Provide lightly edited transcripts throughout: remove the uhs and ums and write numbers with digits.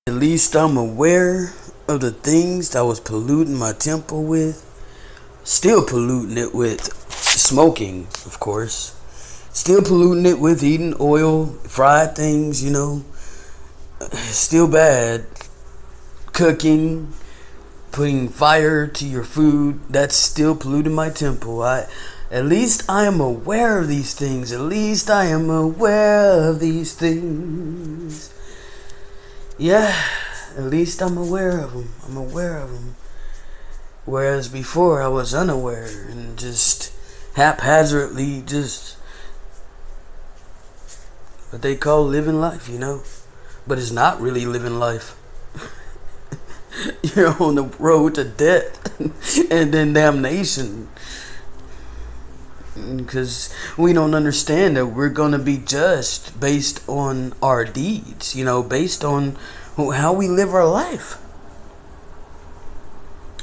At least I'm aware of the things that I was polluting my temple with. Still polluting it with smoking, of course. Still polluting it with eating oil, fried things, Still bad. Cooking, putting fire to your food, that's still polluting my temple. At least I am aware of these things. At least I am aware of these things. Yeah, at least I'm aware of them. I'm aware of them. Whereas before I was unaware and just haphazardly just what they call living life, But it's not really living life. You're on the road to death and then damnation. Because we don't understand that we're going to be judged based on our deeds, based on how we live our life.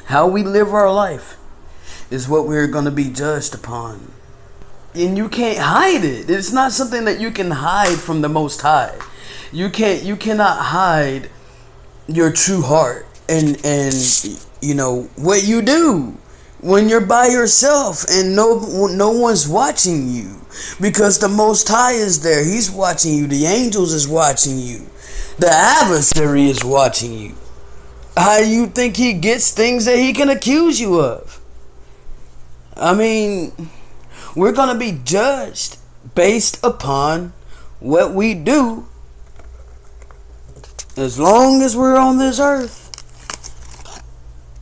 How we live our life is what we're going to be judged upon. And you can't hide it. It's not something that you can hide from the Most High. You cannot hide your true heart and what you do when you're by yourself and no one's watching you, because the Most High is there. He's watching you. The angels is watching you. The adversary is watching you. How do you think he gets things that he can accuse you of? I mean, we're going to be judged based upon what we do as long as we're on this earth.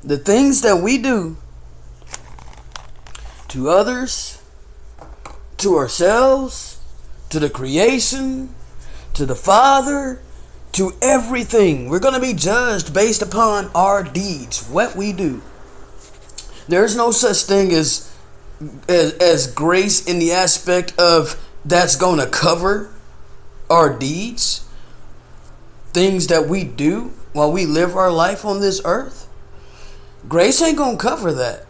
The things that we do to others, to ourselves, to the creation, to the Father, to everything. We're going to be judged based upon our deeds, what we do. There's no such thing as grace in the aspect of that's going to cover our deeds, things that we do while we live our life on this earth. Grace ain't going to cover that.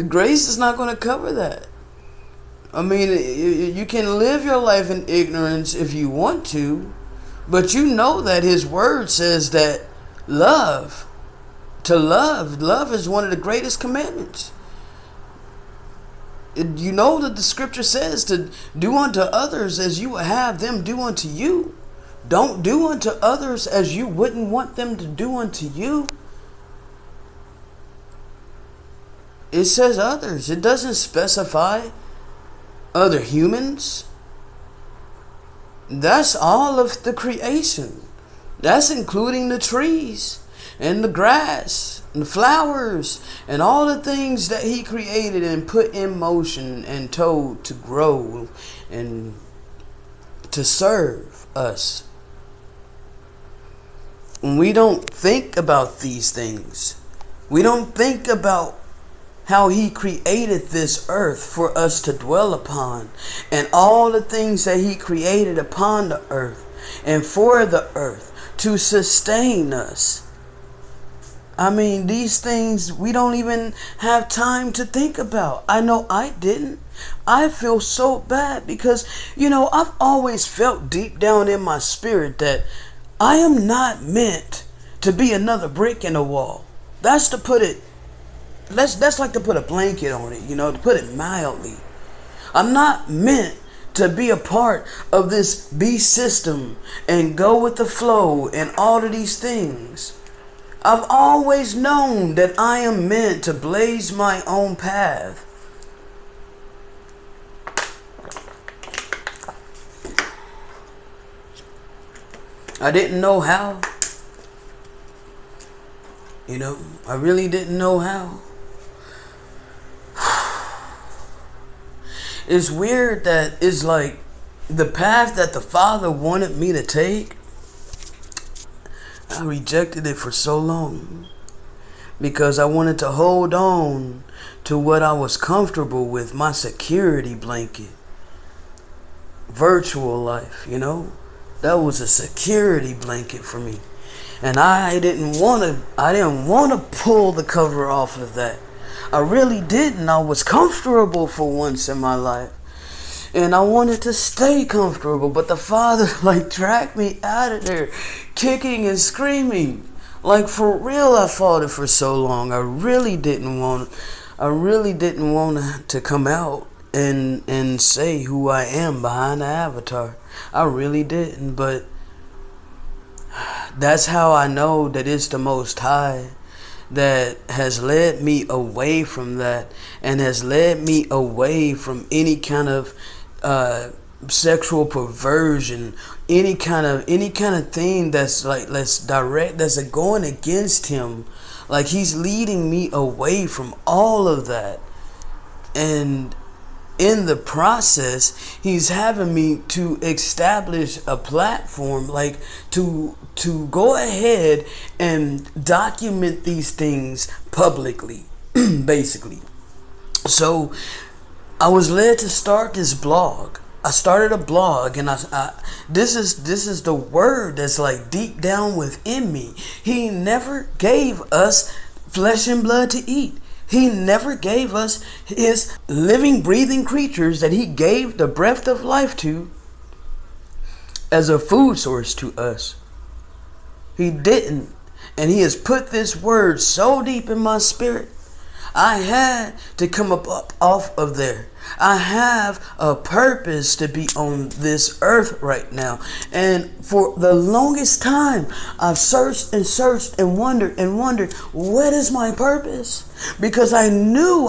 Grace is not going to cover that. I mean, you can live your life in ignorance if you want to, but you know that His Word says that love is one of the greatest commandments. You know that the Scripture says to do unto others as you would have them do unto you. Don't do unto others as you wouldn't want them to do unto you. It says others. It doesn't specify other humans. That's all of the creation. That's including the trees and the grass and the flowers and all the things that He created and put in motion and told to grow and to serve us. When we don't think about these things, we don't think about how He created this earth for us to dwell upon, and all the things that He created upon the earth and for the earth to sustain us. I mean, these things we don't even have time to think about. I know I didn't. I feel so bad because, I've always felt deep down in my spirit that I am not meant to be another brick in a wall. That's to put it That's like to put a blanket on it, to put it mildly. I'm not meant to be a part of this beast system and go with the flow and all of these things. I've always known that I am meant to blaze my own path. I didn't know how. I really didn't know how. It's weird that it's like the path that the Father wanted me to take, I rejected it for so long because I wanted to hold on to what I was comfortable with, my security blanket. Virtual life, that was a security blanket for me. And I didn't want to pull the cover off of that. I really didn't. I was comfortable for once in my life. And I wanted to stay comfortable, but the Father like dragged me out of there, kicking and screaming. Like, for real, I fought it for so long. I really didn't want to come out and say who I am behind the avatar. I really didn't, but that's how I know that it's the Most High that has led me away from that, and has led me away from any kind of sexual perversion, any kind of thing that's like, let's direct, that's going against him. Like, he's leading me away from all of that, and in the process, he's having me to establish a platform, like to go ahead and document these things publicly, basically. So I was led to start this blog. I started a blog, and this is the word that's like deep down within me. He never gave us flesh and blood to eat. He never gave us his living, breathing creatures that he gave the breath of life to as a food source to us. He didn't. And he has put this word so deep in my spirit, I had to come up off of there. I have a purpose to be on this earth right now. And for the longest time, I've searched and wondered, what is my purpose? Because I knew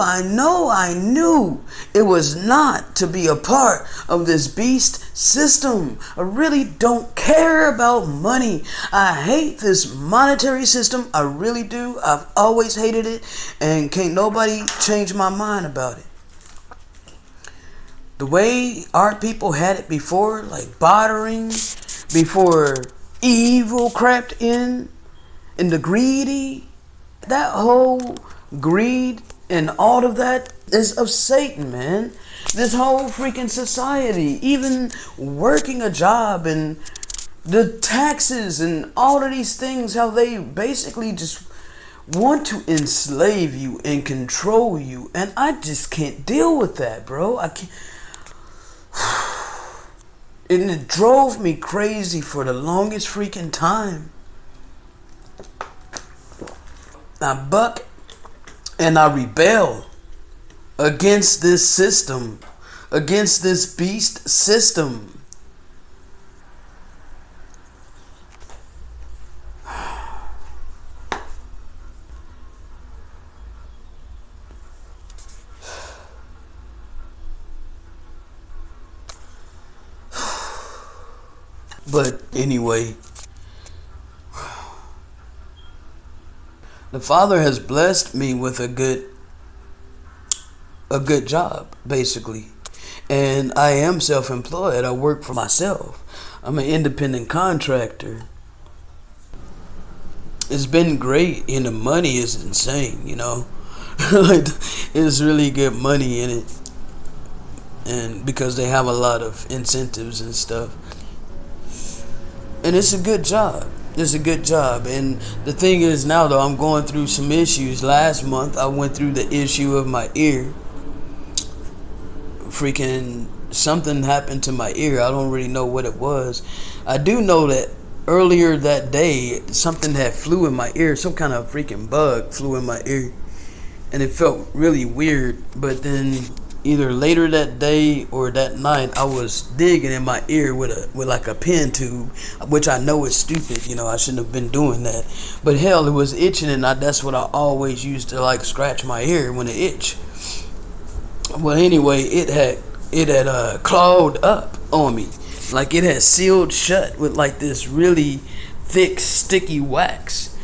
it was not to be a part of this beast system. I really don't care about money. I hate this monetary system. I really do. I've always hated it, and can't nobody change my mind about it. The way our people had it before, like bartering, before evil crept in, and the greedy, that whole greed and all of that is of Satan, man. This whole freaking society, even working a job and the taxes and all of these things, how they basically just want to enslave you and control you. And I just can't deal with that, bro. I can't. And it drove me crazy for the longest freaking time. I buck and I rebel against this system, against this beast system. But anyway, the Father has blessed me with a good job, basically. And I am self-employed. I work for myself. I'm an independent contractor. It's been great, and the money is insane, you know. It's really good money in it. And because they have a lot of incentives and stuff. And it's a good job. It's a good job. And the thing is now, though, I'm going through some issues. Last month, I went through the issue of my ear. Freaking something happened to my ear. I don't really know what it was. I do know that earlier that day, something had flew in my ear. Some kind of freaking bug flew in my ear. And it felt really weird. But then either later that day or that night, I was digging in my ear with like a pen tube, which I know is stupid. You know, I shouldn't have been doing that. But hell, it was itching, and that's what I always used to like scratch my ear when it itched. Well, anyway, it had clogged up on me, like it had sealed shut with like this really thick, sticky wax.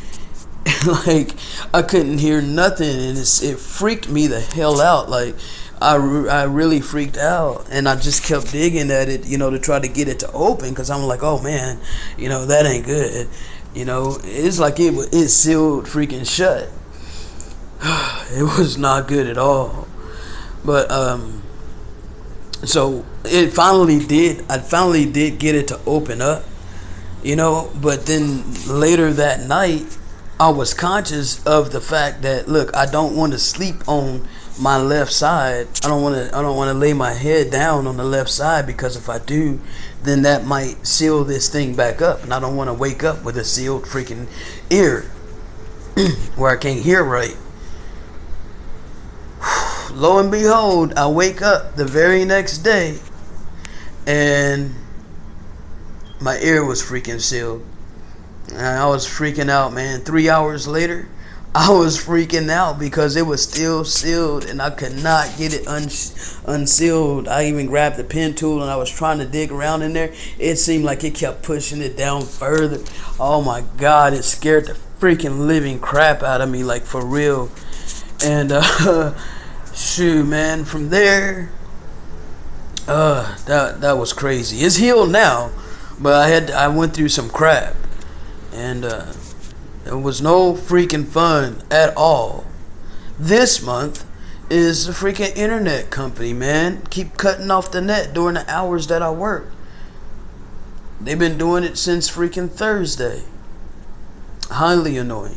Like I couldn't hear nothing, and it freaked me the hell out. Like I really freaked out, and I just kept digging at it, you know, to try to get it to open, because I'm like, oh man, you know, that ain't good. You know, it's like it sealed freaking shut. It was not good at all. But so I finally did get it to open up, you know. But then later that night, I was conscious of the fact that, look, I don't want to sleep on my left side. I don't want to lay my head down on the left side, because if I do, then that might seal this thing back up, and I don't want to wake up with a sealed freaking ear where I can't hear right. Lo and behold, I wake up the very next day and my ear was freaking sealed. And I was freaking out, man. 3 hours later, I was freaking out because it was still sealed and I could not get it unsealed. I even grabbed the pen tool and I was trying to dig around in there. It seemed like it kept pushing it down further. Oh my God, it scared the freaking living crap out of me, like for real. And shoot, man, from there, that was crazy. It's healed now, but I went through some crap, and it was no freaking fun at all. This month is a freaking internet company, man. Keep cutting off the net during the hours that I work. They've been doing it since freaking Thursday. Highly annoying.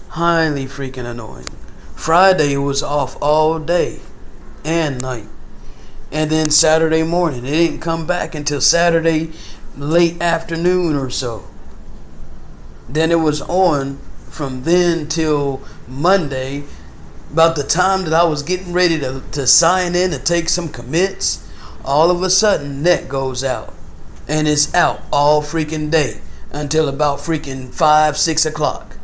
Highly freaking annoying. Friday it was off all day and night. And then Saturday morning. It didn't come back until Saturday late afternoon or so. Then it was on from then till Monday. About the time that I was getting ready to sign in to take some commits, all of a sudden net goes out. And it's out all freaking day until about freaking 5, 6 o'clock.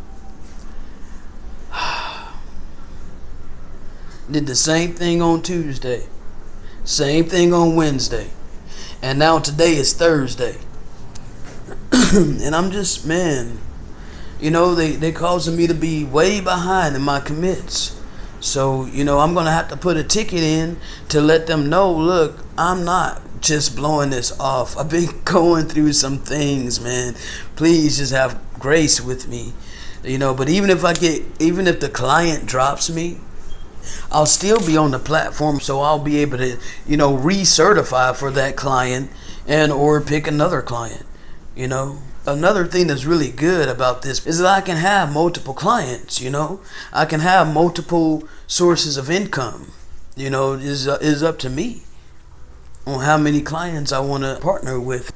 Did the same thing on Tuesday. Same thing on Wednesday. And now today is Thursday. And I'm just, man, you know, they causing me to be way behind in my commits. So, you know, I'm going to have to put a ticket in to let them know, look, I'm not just blowing this off. I've been going through some things, man. Please just have grace with me. You know, but even if the client drops me, I'll still be on the platform, so I'll be able to, you know, recertify for that client and or pick another client, you know. Another thing that's really good about this is that I can have multiple clients, you know. I can have multiple sources of income, you know. Is up to me on how many clients I want to partner with.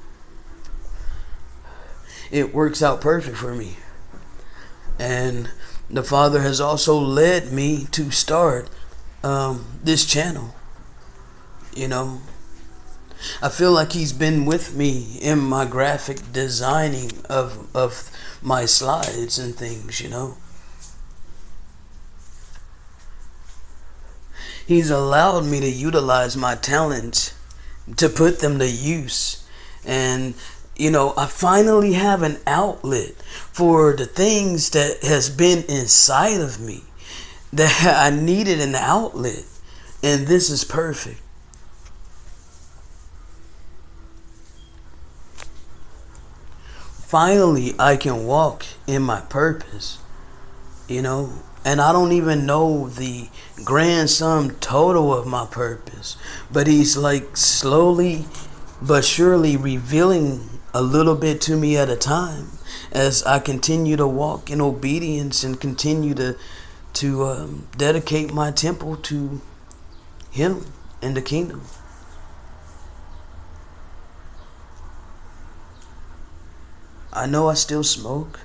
It works out perfect for me. And the Father has also led me to start this channel. You know, I feel like He's been with me in my graphic designing of my slides and things, you know. He's allowed me to utilize my talents, to put them to use. And you know, I finally have an outlet for the things that has been inside of me that I needed an outlet. And this is perfect. Finally, I can walk in my purpose, you know, and I don't even know the grand sum total of my purpose, but He's like slowly but surely revealing a little bit to me at a time as I continue to walk in obedience and continue to dedicate my temple to Him and the kingdom. I know I still smoke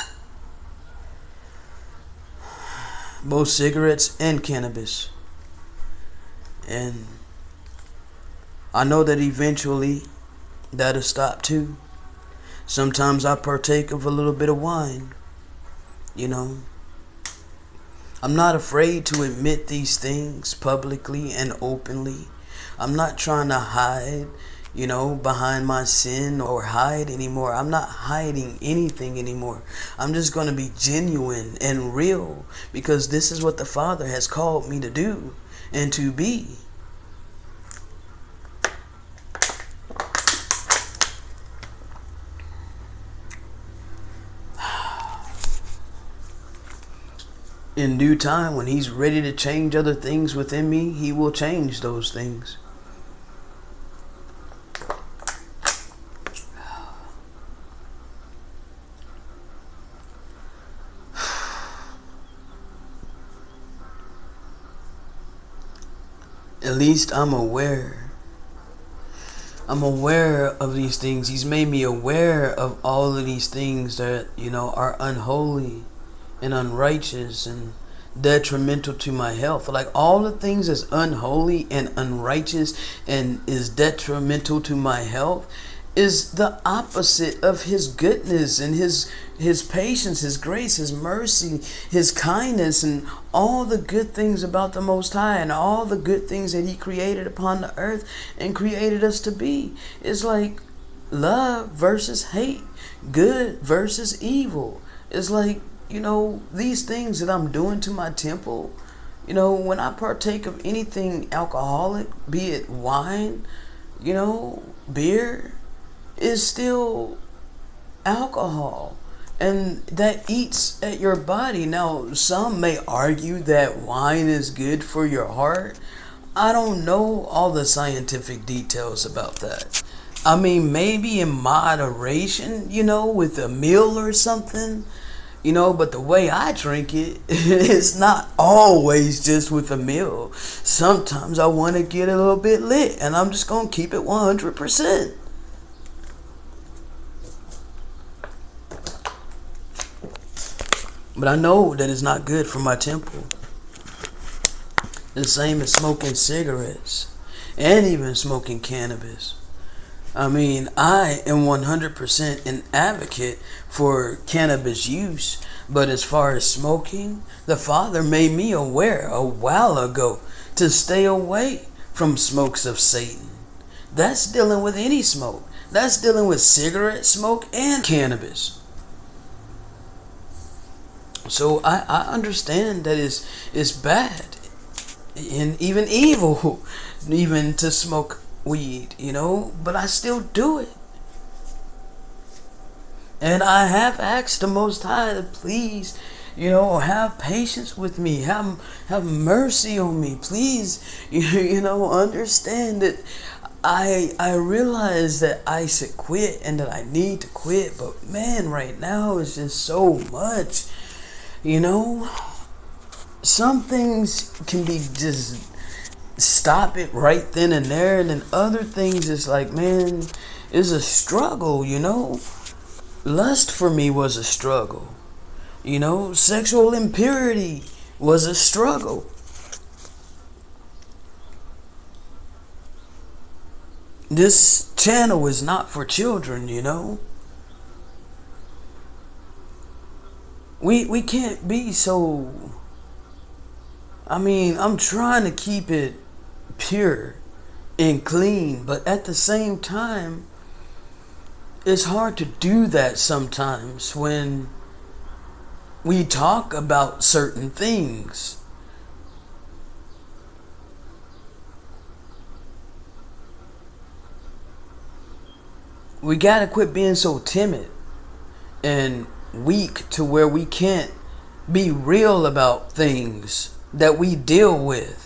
both cigarettes and cannabis, and I know that eventually that'll stop too. Sometimes I partake of a little bit of wine, you know. I'm not afraid to admit these things publicly and openly. I'm not trying to hide, you know, behind my sin or hide anymore. I'm not hiding anything anymore. I'm just going to be genuine and real, because this is what the Father has called me to do and to be. In due time, when He's ready to change other things within me, He will change those things. At least I'm aware. I'm aware of these things. He's made me aware of all of these things that, are unholy and unrighteous and detrimental to my health. Like all the things that's unholy and unrighteous and is detrimental to my health is the opposite of his goodness and his patience, his grace, his mercy, his kindness, and all the good things about the Most High and all the good things that he created upon the earth and created us to be. It's like love versus hate, good versus evil. It's like, these things that I'm doing to my temple, when I partake of anything alcoholic, be it wine, beer, is still alcohol, and that eats at your body. Now, some may argue that wine is good for your heart. I don't know all the scientific details about that. I mean, maybe in moderation, with a meal or something, but the way I drink it, it's not always just with a meal. Sometimes I want to get a little bit lit, and I'm just going to keep it 100%. But I know that it's not good for my temple. The same as smoking cigarettes and even smoking cannabis. I mean, I am 100% an advocate for cannabis use. But as far as smoking, the Father made me aware a while ago to stay away from smokes of Satan. That's dealing with any smoke. That's dealing with cigarette smoke and cannabis. So I understand that it's bad and even evil even to smoke weed, but I still do it. And I have asked the Most High to please, have patience with me, have mercy on me, please, understand that I realize that I should quit and that I need to quit, but man, right now it's just so much. Some things can be just stop it right then and there, and then other things is like, man, it's a struggle, Lust for me was a struggle. Sexual impurity was a struggle. This channel is not for children, We can't be so... I'm trying to keep it pure and clean, but at the same time, it's hard to do that sometimes when we talk about certain things. We gotta quit being so timid and weak to where we can't be real about things that we deal with.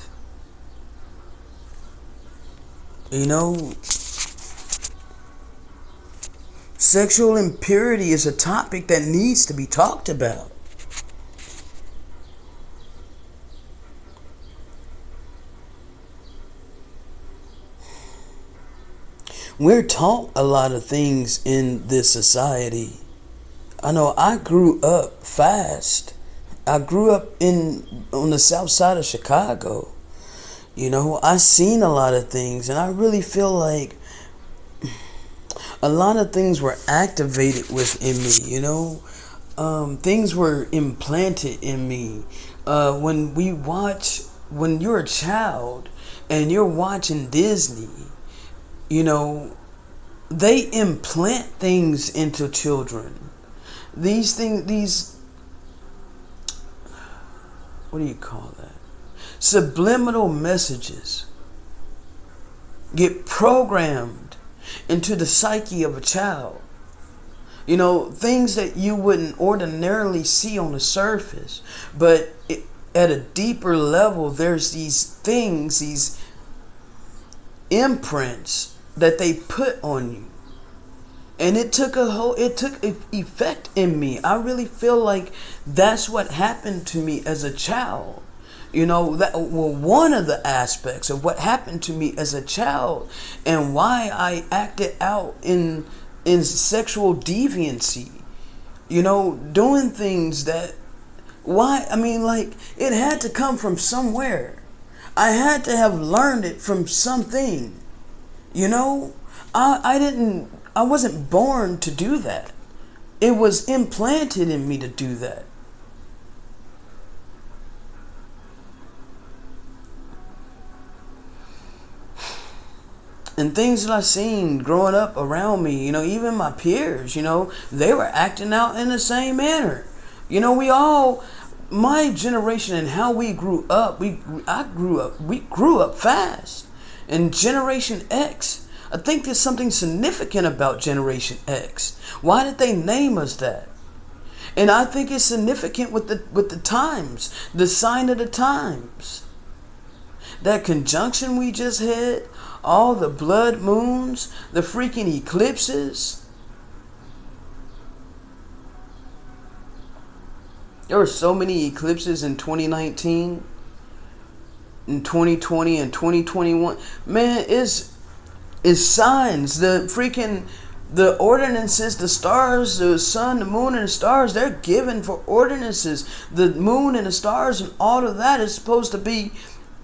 Sexual impurity is a topic that needs to be talked about. We're taught a lot of things in this society. I know I grew up fast. I grew up on the south side of Chicago. I seen a lot of things, and I really feel like a lot of things were activated within me, things were implanted in me. When you're a child and you're watching Disney, they implant things into children. What do you call that? Subliminal messages get programmed into the psyche of a child. Things that you wouldn't ordinarily see on the surface, but at a deeper level, there's these things, these imprints that they put on you. And it took effect in me. I really feel like that's what happened to me as a child. You know, that well, one of the aspects of what happened to me as a child and why I acted out in sexual deviancy. You know, doing things that why I mean like it had to come from somewhere. I had to have learned it from something. You know? I wasn't born to do that. It was implanted in me to do that. And things that I seen growing up around me, you know, even my peers, you know, they were acting out in the same manner. You know, my generation and how we grew up, we grew up fast. And Generation X, I think there's something significant about Generation X. Why did they name us that? And I think it's significant with the times, the sign of the times. That conjunction we just had, all the blood moons, the freaking eclipses. There were so many eclipses in 2019, in 2020, and 2021. Man, it's signs. The ordinances, the stars, the sun, the moon, and the stars, they're given for ordinances. The moon and the stars and all of that is supposed to be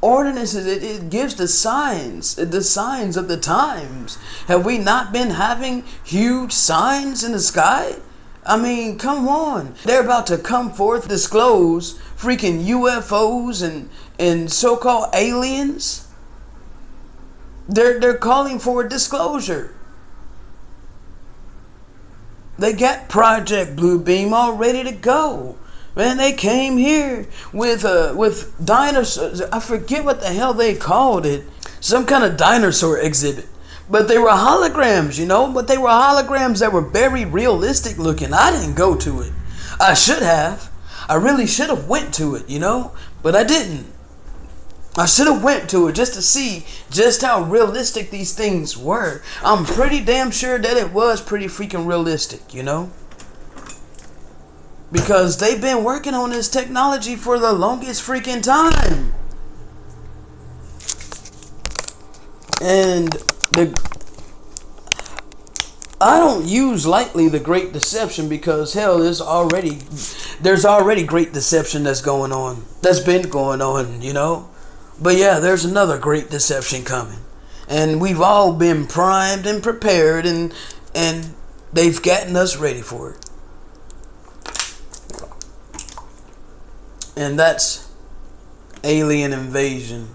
ordinances. It gives the signs of the times. Have we not been having huge signs in the sky? I mean, come on. They're about to come forth, disclose freaking UFOs and so-called aliens. They're calling for a disclosure. They got Project Bluebeam all ready to go. Man, they came here with dinosaurs. I forget what the hell they called it. Some kind of dinosaur exhibit. But they were holograms, you know. But they were holograms that were very realistic looking. I didn't go to it. I should have. I really should have went to it, you know. But I didn't. I should have went to it just to see just how realistic these things were. I'm pretty damn sure that it was pretty freaking realistic, you know. Because they've been working on this technology for the longest freaking time. And I don't use lightly the Great Deception because hell, there's already great deception that's been going on, you know. But yeah, there's another great deception coming. And we've all been primed and prepared and they've gotten us ready for it. And that's alien invasion.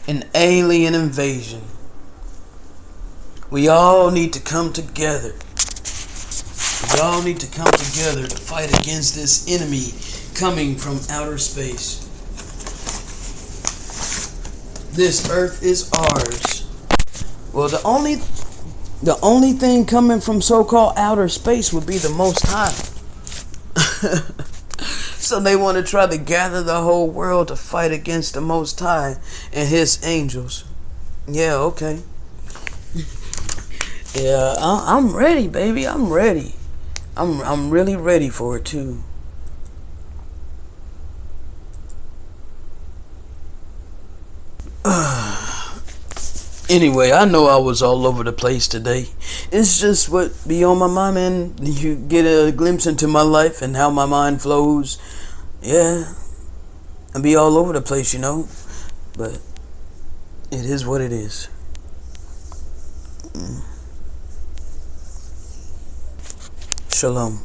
An alien invasion. We all need to come together. We all need to come together to fight against this enemy coming from outer space. This earth is ours. Well, the only thing coming from so-called outer space would be the Most High. So they want to try to gather the whole world to fight against the Most High and His angels. Yeah, okay. Yeah, I'm ready, baby. I'm ready. I'm really ready for it too. Anyway, I know I was all over the place today. It's just what be on my mind, man. You get a glimpse into my life and how my mind flows. Yeah, I be all over the place, you know. But it is what it is. Shalom.